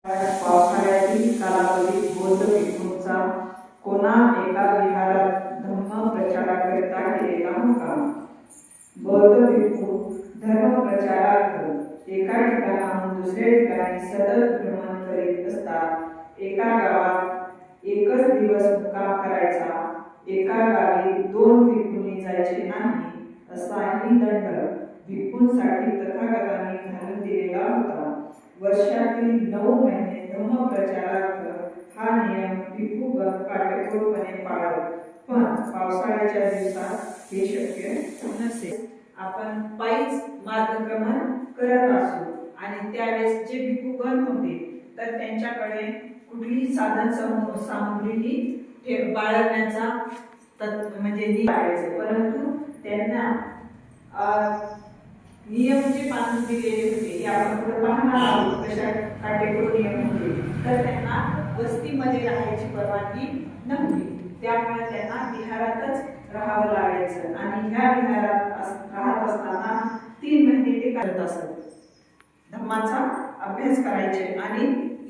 पावसाळ्यातील कालावधीत बौद्ध भिक्खूंचा कोणा एका विहारात धम्म प्रचाराकरिता केलेला मुक्काम. बौद्ध भिक्खू धर्मप्रचारार्थ एका ठिकाणाहून दुसऱ्या ठिकाणी सतत भ्रमण करीत असतात. एका गावात एकच दिवस मुक्काम करायचा, एका गावी 2 भिक्खूंनी जायचे नाही, असाही दंड भिक्खूंसाठी तथागतांनी घालून दिलेला होता. वर्षातील 9 महिने धम्मप्रचारार्थ हा नियम भिक्खूगण काटेकोरपणे पाळत, पण पावसाळ्याच्या दिवसात हे शक्य नसे. आपण पायीच मार्गक्रमण करत असू आणि त्यावेळेस जे भिक्खूगण होते तर त्यांच्याकडे कुठलीही साधन सामुग्री बाळगण्याचा म्हणजे परंतु त्यांना नियम जे बांधून दिलेले होते हे आपण पुढे पाहणार आहोत. कशा काटेकोर नियम होते तर त्यांना वस्तीमध्ये राहायची परवानगी नव्हती. त्यामुळे त्यांना विहारातच राहावं लागायचं आणि ह्या विहारात राहत असताना 3 महिने ते करत असत. धम्माचा अभ्यास करायचे आणि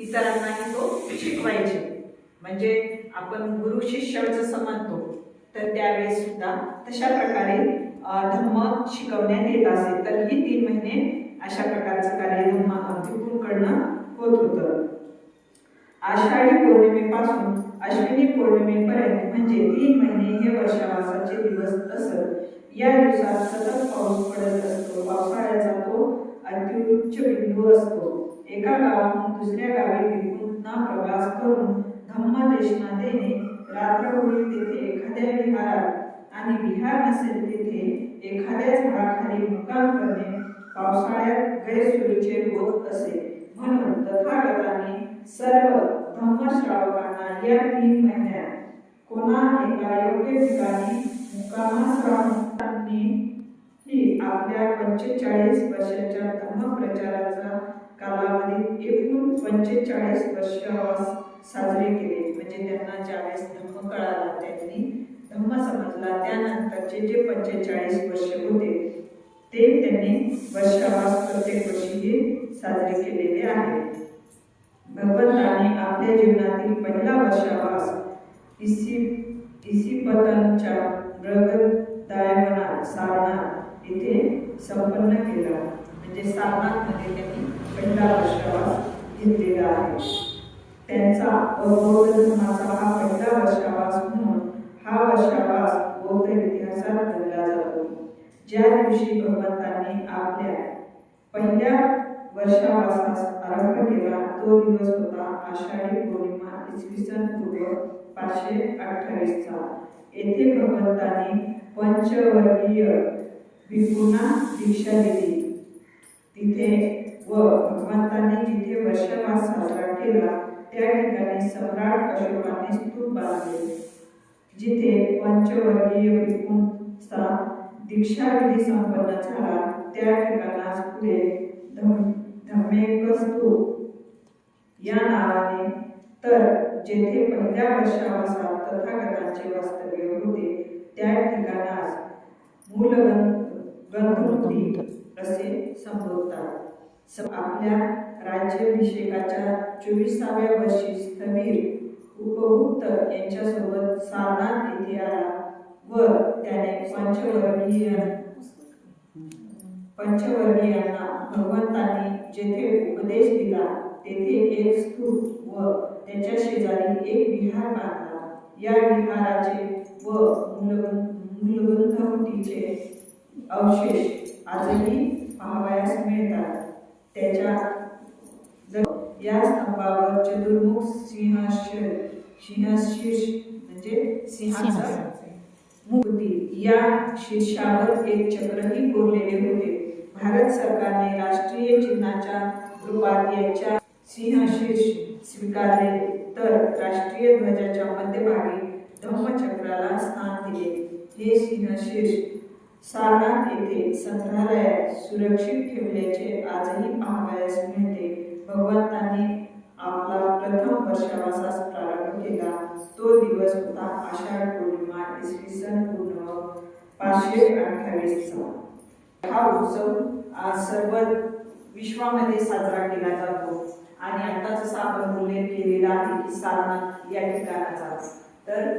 इतरांनाही तो शिकवायचे. म्हणजे आपण गुरु शिष्याचं समजतो तर त्यावेळेस सुद्धा तशा प्रकारे धम्म शिकवण्यात येत असेल. तर ही 3 महिने अशा प्रकारचं कार्य भिक्खूंकडनं होत होतं. आषाढी पौर्णिमेपासून अश्विनी पौर्णिमेपर्यंत म्हणजे 3 महिने हे वर्षावासाचे दिवस असत. या दिवसात सतत पाऊस पडत असतो. पावसाळ्याचा तो अत्युच्च बिंदू असतो. एका गावाहून दुसऱ्या गावी भिक्खूंना प्रवास करून धम्मदेशना देणे, रात्र होईल तेथे एखाद्या विहारात आणि विहार नसेल तेथे एखाद्या झाडाखाली मुक्काम करणे पावसाळ्यात गैरसोयीचे होत असे. म्हणून तथागतांनी सर्व धम्मश्रावकांना या 3 महिन्यात कोणा एका योग्य ठिकाणी मुक्कामास राहून त्यांनी आपल्या 45 वर्षाच्या धम्मप्रचाराचा कालावधीत एकूण 45 वर्षावास साजरे केले. म्हणजे त्यांना ज्यावेळेस धम्म कळाला, त्यांनी धम्म समजला, त्यानंतरचे जे 45 वर्ष होते ते त्यांनी वर्षावास प्रत्येक वर्षी हे साजरे केलेले आहे. भगवंताने आपल्या जीवनातील पहिला वर्षावास इसिपतनच्या मृगदायवनात सारनाथ येथे संपन्न केला. म्हणजे सारनाथमध्ये त्यांनी पहिला वर्षावास घेतलेला आहे. त्यांचा बौद्ध धर्माचा हा पहिला वर्षावास म्हणून हा वर्षावास बौद्ध इतिहासात गणला जातो. ज्या दिवशी भगवंतांनी आपल्या पहिल्या वर्षावासास आरंभ केला तो दिवस होता आषाढी पौर्णिमा इसवी सन पूर्व 528 चा. येथे भगवंतांनी पंचवर्गीय भिक्खूंना दीक्षा दिली. तिथे व भगवंतांनी जिथे वर्षावास साजरा केला त्या ठिकाणी सम्राट अशोकाने स्तूप बांधले. जिथे पंचवर्गीय भिक्खूंचा दीक्षाविधी संपन्न झाला त्या ठिकाणास पुढे धम्मेक स्तूप या नावाने, तर जेथे पहिल्या वर्षावासात तथागतांचे वास्तव्य होते त्या ठिकाणास मूलगंधमुदी असे संबोधतात. आपल्या राज्याभिषेकाच्या 24व्या वर्षी स्थविर उपगुप्त यांच्यासोबत सारनाथ येथे आला व त्याने पंचवर्गीयांना भगवंतांनी जेथे उपदेश दिला तेथे एक स्तूप व त्याच्या शेजारी एक विहार बांधला. या विहाराचे व मूलगंधमुदीचे अवशेष आजही पाहावयास मिळतात. त्याच्या या स्तंभावर चतुर्मुख सिंहशीर्ष म्हणजे सिंहासन मूर्ती, या शीर्षावर एक चक्रही कोरलेले होते. भारत सरकारने राष्ट्रीय चिन्हाच्या रूपात याच्या सिंहशीर्ष स्वीकारले तर राष्ट्रीय ध्वजाच्या मध्यभागी धम्मचक्राला स्थान दिले. हे सिंहशीर्ष सारनाथ येथे संग्रहालयात सुरक्षित ठेवल्याचे आजही पाहावयास मिळते. भगवंतांनी आपला प्रथम वर्षावासास प्रारंभ केला तो दिवस होता आषाढ पौर्णिमा इसवी सन पूर्व 528 चा. हा उत्सव सर्व विश्वामध्ये साजरा केला जातो आणि आता जसं आपण उल्लेख केलेला आहे की सारनाथ या ठिकाणाचा, तर